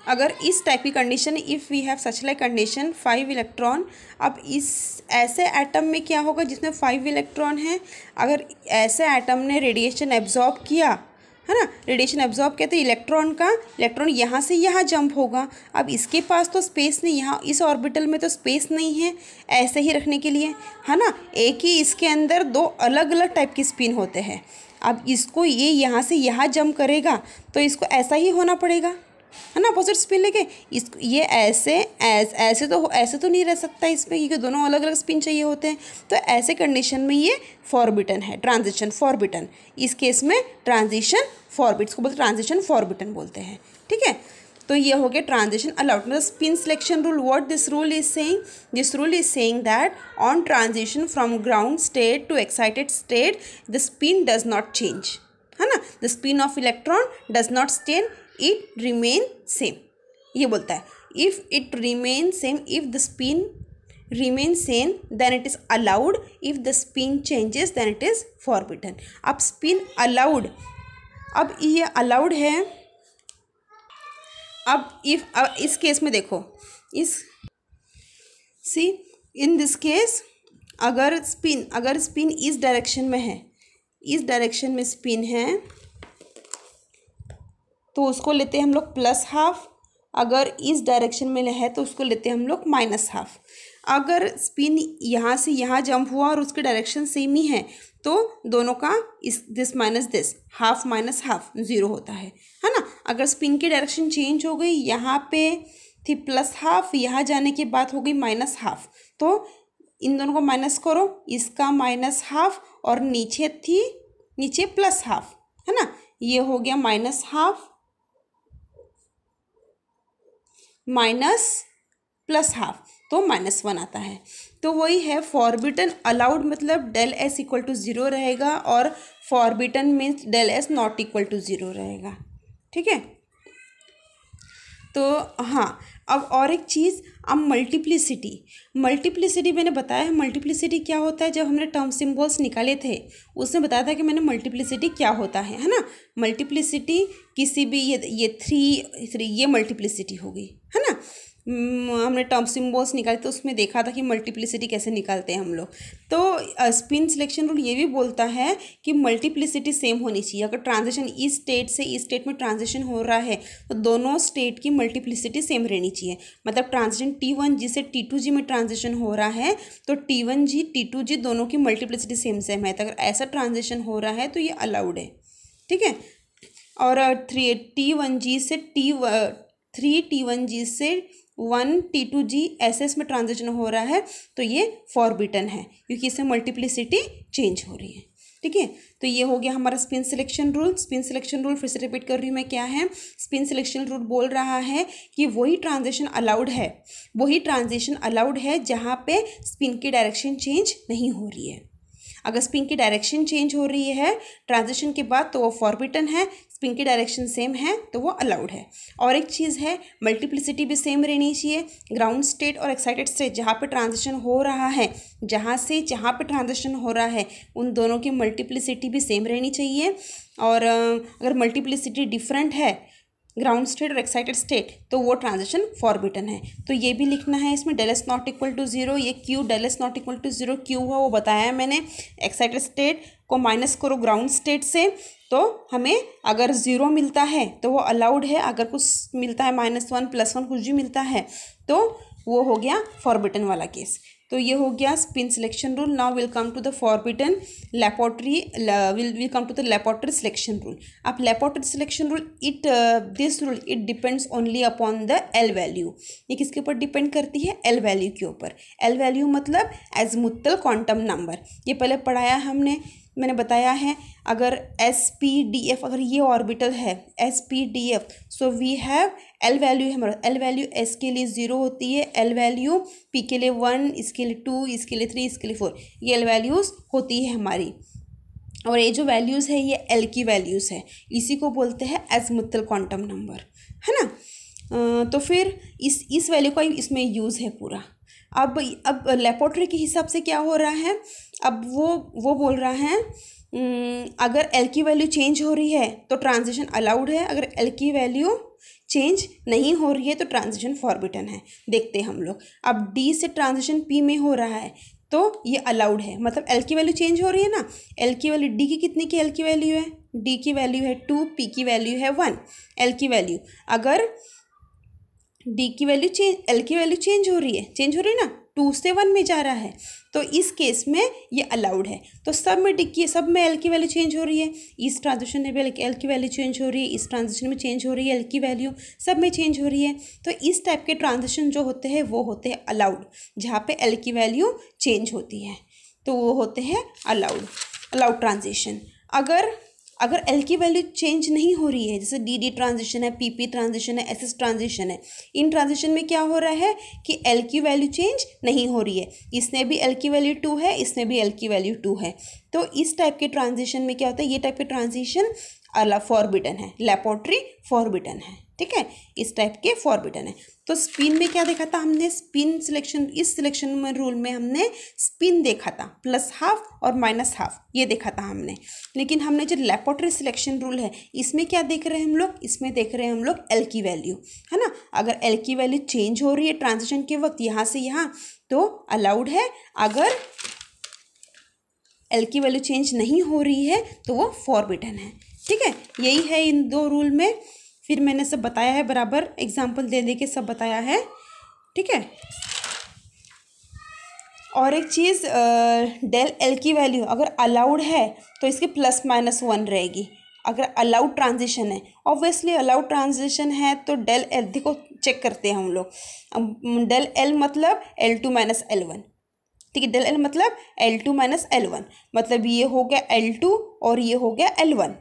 अगर इस टाइप की condition, if we have such like condition 5 electron, अब इस ऐसे एटम में क्या होगा जिसमें 5 इलेक्ट्रॉन है, अगर ऐसे एटम ने रेडिएशन एब्जॉर्ब किया, है ना, रेडिएशन एब्जॉर्ब किया तो इलेक्ट्रॉन यहाँ से यहाँ जंप होगा। अब इसके पास तो स्पेस नहीं, यहाँ इस ऑर्बिटल में तो स्पेस नहीं है ऐसे ही रखने के लिए, है ना। एक ही इसके अंदर दो अलग अलग टाइप की स्पिन होते हैं। अब इसको ये यहाँ से यहाँ जंप करेगा तो इसको ऐसा ही होना पड़ेगा, है ना, अपोजिट स्पिन लेके। इस ये ऐसे तो नहीं रह सकता इसमें, क्योंकि दोनों अलग अलग स्पिन चाहिए होते हैं। तो ऐसे कंडीशन में ये फॉरबिटन है, ट्रांजिशन फॉरबिटन। इस केस में ट्रांजिशन फॉरबिट, इसको बोलते ट्रांजिशन फॉरबिटन बोलते हैं, ठीक है। तो ये हो गया ट्रांजिशन अलाउड। मतलब spin selection rule, what this rule is saying, this rule is saying that on transition from ground state to excited state the spin does not change, है ना, the spin of electron does not change, it remain same. ये बोलता है if it remain same, if the spin remain same then it is allowed, if the spin changes then it is forbidden. अब spin allowed, अब ये allowed है। अब इस case में देखो, इन दिस केस अगर स्पिन इस डायरेक्शन में है, इस डायरेक्शन में स्पिन है तो उसको लेते हैं हम लोग +½ अगर इस डायरेक्शन में है तो उसको लेते हैं हम लोग -½ अगर स्पिन यहाँ से यहाँ जंप हुआ और उसके डायरेक्शन सेम ही है तो दोनों का this minus this, half minus half 0 होता है ना। अगर स्पिन की डायरेक्शन चेंज हो गई, यहाँ पे थी +½ यहाँ जाने के बाद हो गई -½ तो इन दोनों को माइनस करो, इसका -½ और नीचे +½ है ना, ये हो गया -½ माइनस +½ तो -1 आता है। तो वही है फॉरबिटन अलाउड, मतलब ∇S = 0 रहेगा और फॉरबिटन मीन्स ∇S ≠ = 0 रहेगा, ठीक है। तो हाँ, अब और एक चीज़, अब मल्टीप्लिसिटी मैंने बताया है। मल्टीप्लिसिटी क्या होता है, जब हमने टर्म सिम्बल्स निकाले थे उसमें बताया था कि मैंने मल्टीप्लिसिटी क्या होता है ना। मल्टीप्लिसिटी किसी भी ये 3 ये मल्टीप्लिसिटी होगी, है ना। हमने टर्म सिम्बल्स निकाले तो उसमें देखा था कि मल्टीप्लिसिटी कैसे निकालते हैं हम लोग। तो स्पिन सिलेक्शन रूल ये भी बोलता है कि मल्टीप्लिसिटी सेम होनी चाहिए। अगर ट्रांजिशन इस स्टेट से इस स्टेट में ट्रांजिशन हो रहा है तो दोनों स्टेट की मल्टीप्लिसिटी सेम रहनी चाहिए। मतलब ट्रांजिशन T1G से T2G में ट्रांजिशन हो रहा है तो T1G T2G दोनों की मल्टीप्लिसिटी सेम है। तो अगर ऐसा ट्रांजिशन हो रहा है तो ये अलाउड है, ठीक है। और 3T1G से 1T2G ऐसे इसमें ट्रांजिशन हो रहा है तो ये फॉरबिटन है, क्योंकि इससे मल्टीप्लिसिटी चेंज हो रही है, ठीक है। तो ये हो गया हमारा spin selection rule. Spin selection rule फिर से रिपीट कर रही हूँ मैं, क्या है। स्पिन सिलेक्शन रूल बोल रहा है कि वही ट्रांजिशन अलाउड है जहाँ पे स्पिन की डायरेक्शन चेंज नहीं हो रही है। अगर स्पिन की डायरेक्शन चेंज हो रही है ट्रांजिशन के बाद तो वो फॉरबिटन है, स्पिन की डायरेक्शन सेम है तो वो अलाउड है। और एक चीज़ है, मल्टीप्लिसिटी भी सेम रहनी चाहिए। ग्राउंड स्टेट और एक्साइटेड स्टेट जहाँ पे ट्रांजिशन हो रहा है, जहाँ पे ट्रांजिशन हो रहा है उन दोनों की मल्टीप्लिसिटी भी सेम रहनी चाहिए। और अगर मल्टीप्लिसिटी डिफरेंट है ग्राउंड स्टेट और एक्साइटेड स्टेट तो वो ट्रांजिशन फॉरबिटन है। तो ये भी लिखना है इसमें ∇S ≠ = 0। ये क्यों ∇S ≠ = 0 क्यों हुआ वो बताया मैंने। एक्साइटेड स्टेट को माइनस करो ग्राउंड स्टेट से तो हमें अगर 0 मिलता है तो वो अलाउड है, अगर कुछ मिलता है -1 +1 कुछ भी मिलता है तो वो हो गया फॉरबिटन वाला केस। तो ये हो गया spin selection rule. Now will come to the forbidden will come to the Laporte selection rule. अब Laporte selection rule this rule it depends only upon the L value. ये किसके ऊपर डिपेंड करती है, L वैल्यू के ऊपर। L value मतलब एज़मुथल quantum number. ये पहले पढ़ाया मैंने बताया है। अगर SPDF अगर ये ऑर्बिटल है SPDF so we have L value है हमारा। L वैल्यू S के लिए 0 होती है, L वैल्यू P के लिए 1, इसके लिए 2, इसके लिए 3, इसके लिए 4, ये L वैल्यूज़ होती है हमारी। और ये जो वैल्यूज़ है ये L की वैल्यूज़ है, इसी को बोलते हैं एज़मुथल क्वांटम नंबर, है ना। तो फिर इस वैल्यू का इसमें यूज़ है पूरा। अब लेपोर्टरी के हिसाब से क्या हो रहा है, अब वो बोल रहा है अगर L की वैल्यू चेंज हो रही है तो ट्रांजिशन अलाउड है। अगर L की वैल्यू चेंज नहीं हो रही है तो ट्रांजिशन फॉरबिटन है। देखते हैं हम लोग, अब डी से ट्रांजिशन पी में हो रहा है तो ये अलाउड है, मतलब एल की वैल्यू चेंज हो रही है ना। एल की वैल्यू डी की कितनी की एल की वैल्यू है, डी की वैल्यू है 2, पी की वैल्यू है 1। एल की वैल्यू अगर डी की वैल्यू चेंज, एल की वैल्यू चेंज हो रही है ना, 2 से 1 में जा रहा है, तो इस केस में ये अलाउड है। तो सब में डी की, सब में एल की वैल्यू चेंज हो रही है, इस ट्रांजिशन में भी एल की वैल्यू चेंज हो रही है, इस ट्रांजिशन में चेंज हो रही है, एल की वैल्यू सब में चेंज हो रही है। तो इस टाइप के ट्रांजिशन जो होते हैं वो होते हैं अलाउड, जहाँ पे एल की वैल्यू चेंज होती है तो वो होते हैं अलाउड ट्रांजिशन। अगर एल की वैल्यू चेंज नहीं हो रही है, जैसे डी डी ट्रांजिशन है, पी पी ट्रांजिशन है, एस एस ट्रांजिशन है, इन ट्रांजिशन में क्या हो रहा है कि एल की वैल्यू चेंज नहीं हो रही है, इसमें भी एल की वैल्यू 2 है, इसमें भी एल की वैल्यू 2 है, तो इस टाइप के ट्रांजिशन में क्या होता है, ये टाइप के ट्रांजिशन फॉरबिडन है, लैबोरेटरी फॉरबिडन है। ठीक है, इस टाइप के फॉरबिडन है। तो स्पिन में क्या देखा था हमने, स्पिन सिलेक्शन, इस सिलेक्शन में रूल में हमने स्पिन देखा था, +½ और -½ ये देखा था हमने। लेकिन हमने जो लैबोरेटरी सिलेक्शन रूल है इसमें क्या देख रहे हैं हम लोग, इसमें देख रहे हैं हम लोग एल की वैल्यू, है ना। अगर एल की वैल्यू चेंज हो रही है ट्रांजिशन के वक्त यहाँ से यहाँ तो अलाउड है, अगर एल की वैल्यू चेंज नहीं हो रही है तो वो फॉरबिडन है। ठीक है, यही है इन दो रूल में। फिर मैंने सब बताया है, बराबर एग्जाम्पल दे दे के सब बताया है। ठीक है, और एक चीज़, डेल एल की वैल्यू अगर अलाउड है तो इसकी +-1 रहेगी। अगर अलाउड ट्रांजिशन है, ऑब्वियसली अलाउड ट्रांजिशन है तो डेल एल, देखो चेक करते हैं हम लोग, डेल एल मतलब L2 - L1। ठीक है, डेल एल मतलब L2 - L1, मतलब ये हो गया L2 और ये हो गया L1,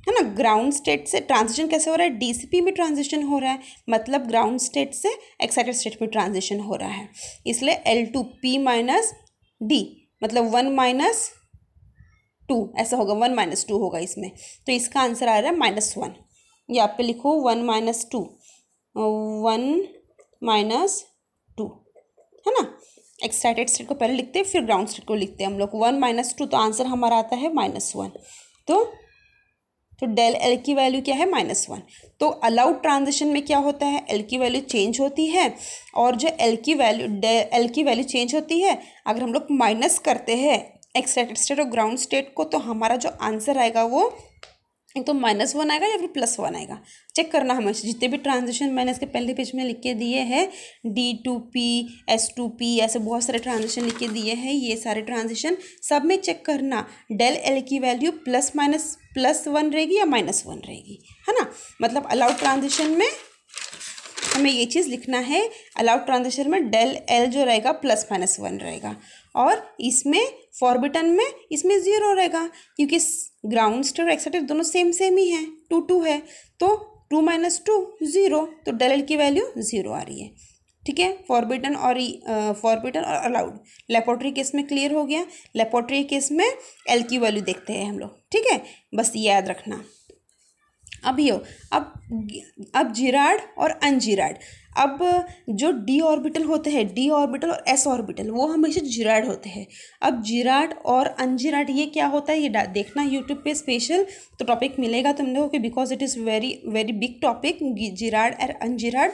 है ना। ग्राउंड स्टेट से ट्रांजिशन कैसे हो रहा है, डीसीपी में ट्रांजिशन हो रहा है, मतलब ग्राउंड स्टेट से एक्साइटेड स्टेट में ट्रांजिशन हो रहा है, इसलिए L2P - D मतलब 1 - 2 ऐसा होगा, 1 - 2 होगा इसमें। तो इसका आंसर आ रहा है -1। ये आप पे लिखो 1 - 2, 1 - 2, है ना। एक्साइटेड स्टेट को पहले लिखते हैं फिर ग्राउंड स्टेट को लिखते हैं हम लोग, 1 - 2, तो आंसर हमारा आता है -1। तो डेल एल की वैल्यू क्या है, -1। तो अलाउड ट्रांजिशन में क्या होता है, एल की वैल्यू चेंज होती है, और जो एल की वैल्यू चेंज होती है, अगर हम लोग माइनस करते हैं एक्साइटेड स्टेट और ग्राउंड स्टेट को, तो हमारा जो आंसर आएगा वो एक तो -1 आएगा या फिर +1 आएगा। चेक करना हमेशा, जितने भी ट्रांजिशन मैंने इसके पहले पेज में लिख के दिए हैं, D2P, S2P, ऐसे बहुत सारे ट्रांजिशन लिख के दिए हैं, ये सारे ट्रांजिशन सब में चेक करना डेल एल की वैल्यू +1 रहेगी या -1 रहेगी, है ना। मतलब अलाउड ट्रांजिशन में हमें ये चीज़ लिखना है, अलाउड ट्रांजिशन में डेल एल जो रहेगा +-1 रहेगा, और इसमें फॉरबिटन में इसमें 0 रहेगा, क्योंकि ग्राउंड स्टेट और एक्साइटेड दोनों सेम ही है, 2 है, तो 2 - 2 0, तो डेल एल की वैल्यू 0 आ रही है। ठीक है, फॉरबिटन और अलाउड लैबोरेटरी केस में क्लियर हो गया। लैबोरेटरी केस में एल की वैल्यू देखते हैं हम लोग। ठीक है, बस याद रखना। अब जिराड और अनजिराड, अब जो डी ऑर्बिटल होते हैं, डी ऑर्बिटल और एस ऑर्बिटल, वो हमेशा जिराड होते हैं। अब जिराड और अनजिराड ये क्या होता है, ये देखना यूट्यूब पे स्पेशल तो टॉपिक मिलेगा तुम लोगों को, because it is very very big topic, Gerard और अनजिराड।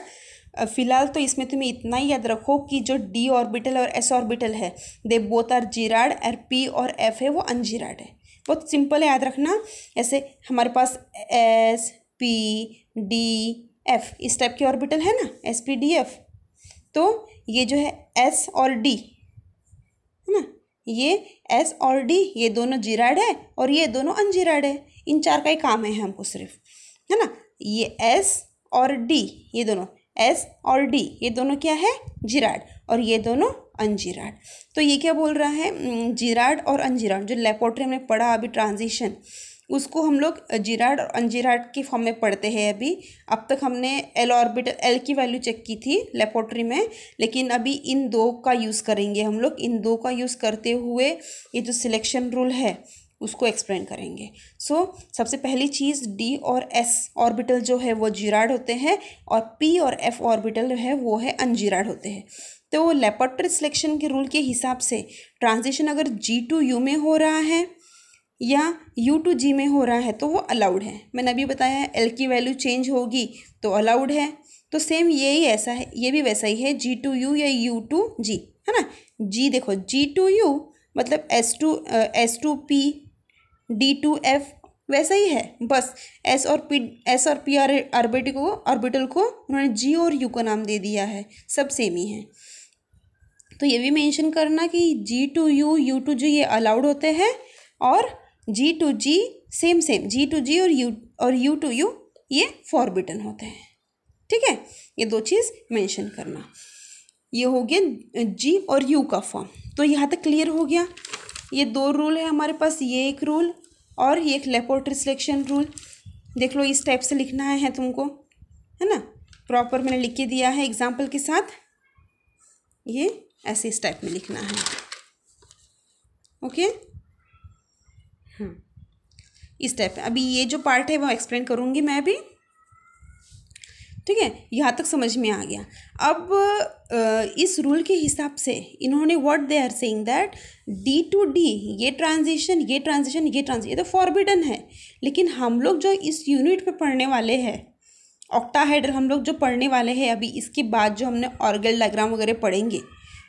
फिलहाल तो इसमें तुम्हें इतना ही याद रखो कि जो डी ऑर्बिटल और एस ऑर्बिटल है, दे बोथ आर जिराड, और पी और एफ है वो अनजिराड है। बहुत सिंपल है, याद रखना। ऐसे हमारे पास एस पी डी एफ इस टाइप के ऑर्बिटल है ना, एस पी डी एफ, तो ये जो है एस और डी, है ना, ये एस और डी ये दोनों जिराड है और ये दोनों अनजिराड है। इन चार का ही काम है हमको सिर्फ, है ना। ये एस और डी, ये दोनों एस और डी ये दोनों क्या है, जिराड, और ये दोनों अनजिराड। तो ये क्या बोल रहा है, जिराड और अनजिराड, जो लैबोरेटरी में पढ़ा अभी ट्रांजिशन, उसको हम लोग जिराड और अनजिराड के फॉर्म में पढ़ते हैं अभी। अब तक हमने एल ऑर्बिटल, एल की वैल्यू चेक की थी लैबोरेटरी में, लेकिन अभी इन दो का यूज़ करेंगे हम लोग। इन दो का यूज़ करते हुए ये जो सिलेक्शन रूल है उसको एक्सप्लेन करेंगे। सबसे पहली चीज़, डी और एस ऑर्बिटल जो है वो जिराड होते हैं, और पी और एफ ऑर्बिटल जो है वो है अनजिराड होते हैं। तो लैबोरेटरी सिलेक्शन के रूल के हिसाब से ट्रांजिशन अगर G to U में हो रहा है या U to G में हो रहा है तो वो अलाउड है। मैंने अभी बताया है L की वैल्यू चेंज होगी तो अलाउड है। तो सेम यही ऐसा है, ये भी वैसा ही है, G to U या U to G, है ना। G देखो, G to U मतलब S to P, D to F, वैसा ही है, बस S और P ऑर्बिटल को उन्होंने G और U का नाम दे दिया है, सब सेम ही है। तो ये भी मेंशन करना कि G to U, U to G ये अलाउड होते हैं, और G to G same G to G और U to U ये फॉरबिडन होते हैं। ठीक है, ये दो चीज़ मेंशन करना। ये हो गया G और U का फॉर्म। तो यहाँ तक क्लियर हो गया। ये दो रूल है हमारे पास, ये एक रूल और ये एक लेपोर्ट्री सिलेक्शन रूल। देख लो, इस टाइप से लिखना है तुमको, है ना। प्रॉपर मैंने लिख के दिया है एग्जाम्पल के साथ, ये ऐसे इस टाइप में लिखना है। ओके, इस टाइप में। अभी ये जो पार्ट है वो एक्सप्लेन करूँगी मैं अभी। ठीक है, यहाँ तक समझ में आ गया। अब इस रूल के हिसाब से इन्होंने what they are saying that D to D ये ट्रांजिशन ये तो फॉरबिडन है। लेकिन हम लोग जो इस यूनिट पे पढ़ने वाले हैं, ऑक्टाहेड्रल हम लोग जो पढ़ने वाले हैं अभी, इसके बाद जो हमने ऑर्गल डायग्राम वगैरह पढ़ेंगे,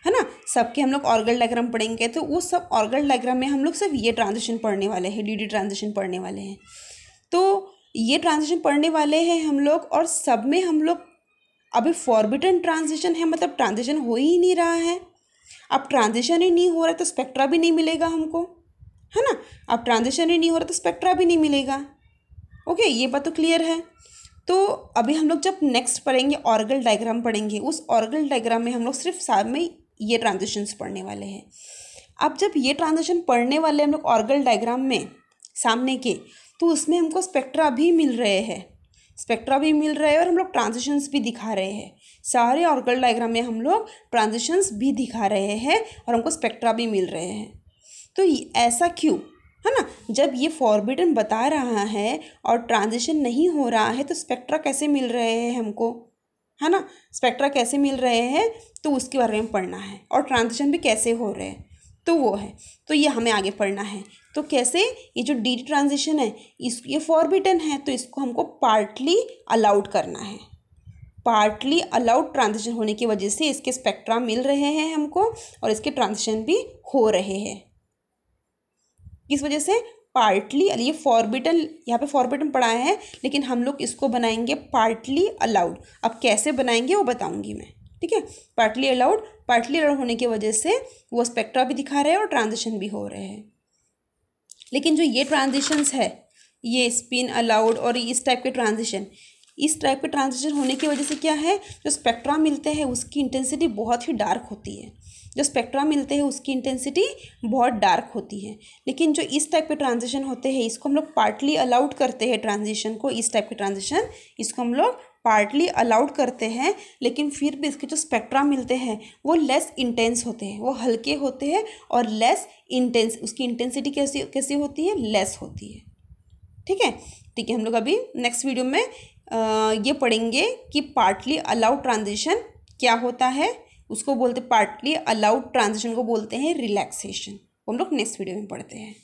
है ना, सबके हम लोग ऑर्गल डायग्राम पढ़ेंगे, तो वो सब ऑर्गल डायग्राम में हम लोग सिर्फ ये ट्रांजिशन पढ़ने वाले हैं, DD ट्रांजिशन पढ़ने वाले हैं। तो ये ट्रांजिशन पढ़ने वाले हैं हम लोग, और सब में हम लोग अभी फॉरबिडन ट्रांजिशन है, मतलब ट्रांजिशन हो ही नहीं रहा है। अब ट्रांजिशन ही नहीं हो रहा है तो स्पेक्ट्रा भी नहीं मिलेगा हमको, है ना। अब ट्रांजिशन ही नहीं हो रहा तो स्पेक्ट्रा भी नहीं मिलेगा। ओके, ये बात तो क्लियर है। तो अभी हम लोग जब नेक्स्ट पढ़ेंगे ऑर्गल डायग्राम पढ़ेंगे, उस ऑर्गल डायग्राम में हम लोग सिर्फ साथ में ये ट्रांजिशंस पढ़ने वाले हैं। अब जब ये ट्रांजिशन पढ़ने वाले हम लोग ऑर्गल डायग्राम में सामने के, तो उसमें हमको स्पेक्ट्रा भी मिल रहे हैं, और हम लोग ट्रांजिशंस भी दिखा रहे हैं। सारे ऑर्गल डायग्राम में हम लोग ट्रांजिशंस भी दिखा रहे हैं और हमको स्पेक्ट्रा भी मिल रहे हैं। तो ऐसा क्यों, है ना। जब ये फॉरबिडन बता रहा है और ट्रांजिशन नहीं हो रहा है तो स्पेक्ट्रा कैसे मिल रहे हैं हमको, है ना। स्पेक्ट्रा कैसे मिल रहे हैं तो उसके बारे में पढ़ना है, और ट्रांजिशन भी कैसे हो रहे हैं तो वो है। तो ये हमें आगे पढ़ना है। तो कैसे, ये जो DD ट्रांजिशन है ये फॉरबिडन है, तो इसको हमको पार्टली अलाउड करना है। पार्टली अलाउड ट्रांजिशन होने की वजह से इसके स्पेक्ट्रा मिल रहे हैं हमको, और इसके ट्रांजिशन भी हो रहे हैं। किस वजह से, पार्टली, ये फॉरबिडन, यहाँ पे फॉरबिडन पढ़ा है, लेकिन हम लोग इसको बनाएंगे पार्टली अलाउड। अब कैसे बनाएंगे वो बताऊंगी मैं। ठीक है, पार्टली अलाउड होने की वजह से वो स्पेक्ट्रा भी दिखा रहे हैं और ट्रांजिशन भी हो रहे हैं। लेकिन जो ये ट्रांजिशंस है, ये स्पिन अलाउड और इस टाइप के ट्रांजिशन होने की वजह से क्या है, जो स्पेक्ट्रा मिलते हैं उसकी इंटेंसिटी बहुत ही डार्क होती है। लेकिन जो इस टाइप के ट्रांजिशन होते हैं इसको हम लोग पार्टली अलाउड करते हैं, ट्रांजिशन को, इस टाइप के ट्रांजिशन इसको हम लोग पार्टली अलाउड करते हैं। लेकिन फिर भी इसके जो स्पेक्ट्रा मिलते हैं वो लेस इंटेंस होते हैं, वो हल्के होते हैं और लेस इंटेंस, उसकी इंटेंसिटी कैसी होती है, लेस होती है। ठीक है, हम लोग अभी नेक्स्ट वीडियो में ये पढ़ेंगे कि पार्टली अलाउड ट्रांजिशन क्या होता है। उसको बोलते, पार्टली अलाउड ट्रांजिशन को बोलते हैं रिलैक्सेशन। हम लोग नेक्स्ट वीडियो में पढ़ते हैं।